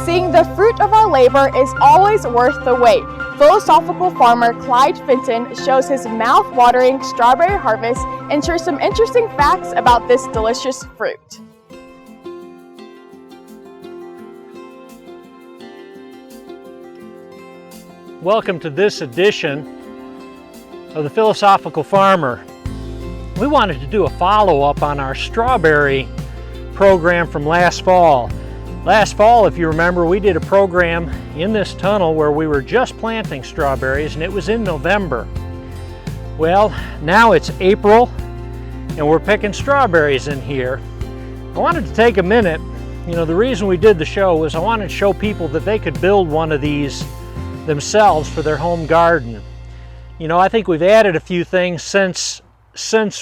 Seeing the fruit of our labor is always worth the wait. Philosophical farmer Clyde Fenton shows his mouth-watering strawberry harvest and shares some interesting facts about this delicious fruit. Welcome to this edition of the Philosophical Farmer. We wanted to do a follow-up on our strawberry program from last fall. Last fall, if you remember, we did a program in this tunnel where we were just planting strawberries, and it was in November. Well, now it's April and we're picking strawberries in here. I wanted to take a minute. The reason we did the show was I wanted to show people that they could build one of these themselves for their home garden. I think we've added a few things since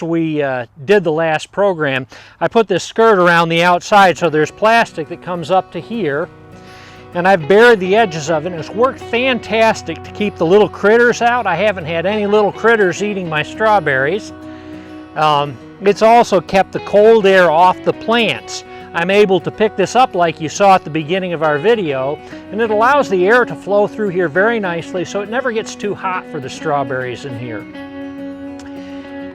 we did the last program. I put this skirt around the outside so there's plastic that comes up to here, and I've buried the edges of it, and it's worked fantastic to keep the little critters out. I haven't had any little critters eating my strawberries. It's also kept the cold air off the plants. I'm able to pick this up like you saw at the beginning of our video, and it allows the air to flow through here very nicely so it never gets too hot for the strawberries in here.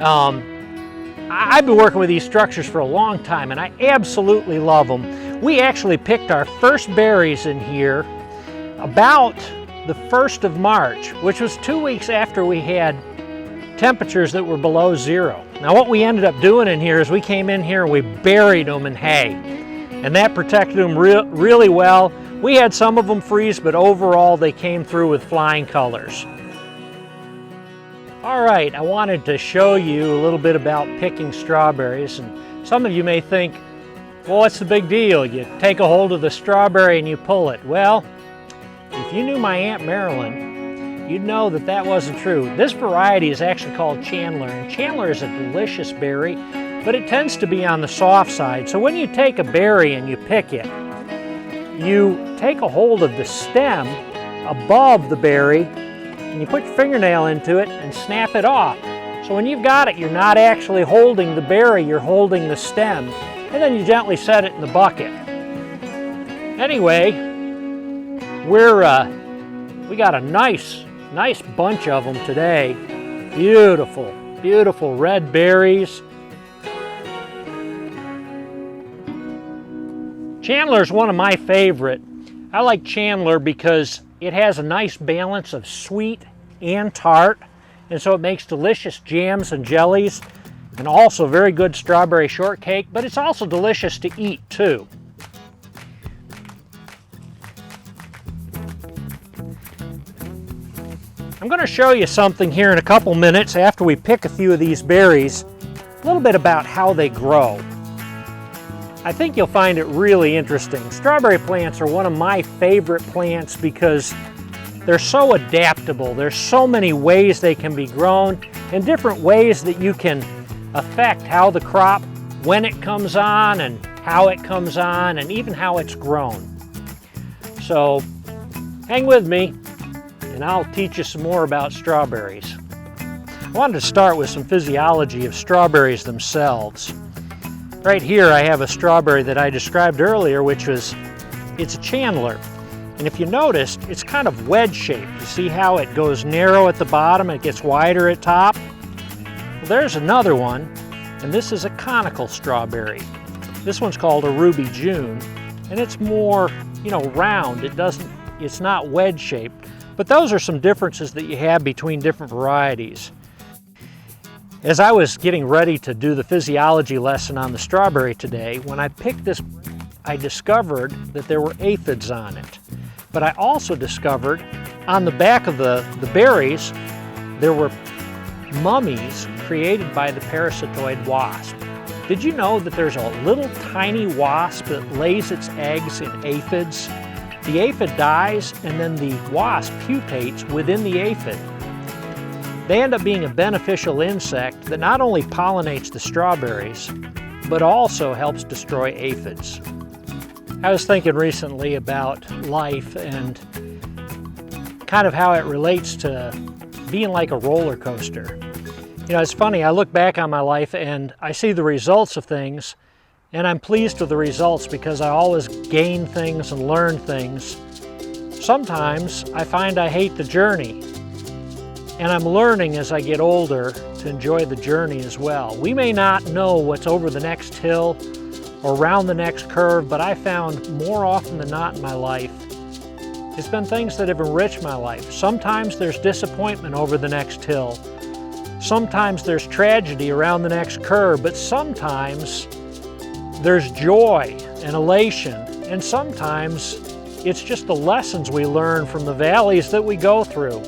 I've been working with these structures for a long time and I absolutely love them. We actually picked our first berries in here about the 1st of March, which was 2 weeks after we had temperatures that were below zero. Now what we ended up doing in here is we came in here and we buried them in hay, and that protected them really well. We had some of them freeze, but overall they came through with flying colors. All right, I wanted to show you a little bit about picking strawberries, and some of you may think, well, what's the big deal? You take a hold of the strawberry and you pull it. Well, if you knew my Aunt Marilyn, you'd know that that wasn't true. This variety is actually called Chandler, and Chandler is a delicious berry, but it tends to be on the soft side. So when you take a berry and you pick it, you take a hold of the stem above the berry, and you put your fingernail into it and snap it off. So when you've got it, you're not actually holding the berry, you're holding the stem, and then you gently set it in the bucket. Anyway, we got a nice bunch of them today. Beautiful, beautiful red berries. Chandler is one of my favorite. I like Chandler because it has a nice balance of sweet and tart, and so it makes delicious jams and jellies, and also very good strawberry shortcake, but it's also delicious to eat too. I'm going to show you something here in a couple minutes after we pick a few of these berries, a little bit about how they grow. I think you'll find it really interesting. Strawberry plants are one of my favorite plants because they're so adaptable. There's so many ways they can be grown and different ways that you can affect how the crop, when it comes on and how it comes on, and even how it's grown. So hang with me and I'll teach you some more about strawberries. I wanted to start with some physiology of strawberries themselves. Right here I have a strawberry that I described earlier, it's a Chandler. And if you noticed, it's kind of wedge-shaped. You see how it goes narrow at the bottom and it gets wider at top? Well, there's another one, and this is a conical strawberry. This one's called a Ruby June, and it's more, round. It's not wedge-shaped. But those are some differences that you have between different varieties. As I was getting ready to do the physiology lesson on the strawberry today, when I picked this, I discovered that there were aphids on it. But I also discovered on the back of the berries, there were mummies created by the parasitoid wasp. Did you know that there's a little tiny wasp that lays its eggs in aphids? The aphid dies and then the wasp pupates within the aphid. They end up being a beneficial insect that not only pollinates the strawberries, but also helps destroy aphids. I was thinking recently about life and kind of how it relates to being like a roller coaster. It's funny, I look back on my life and I see the results of things, And I'm pleased with the results because I always gain things and learn things. Sometimes I find I hate the journey, and I'm learning as I get older to enjoy the journey as well. We may not know what's over the next hill or around the next curve, but I found more often than not in my life, it's been things that have enriched my life. Sometimes there's disappointment over the next hill. Sometimes there's tragedy around the next curve, but sometimes there's joy and elation, and sometimes it's just the lessons we learn from the valleys that we go through.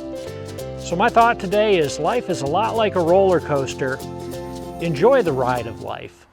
So my thought today is life is a lot like a roller coaster. Enjoy the ride of life.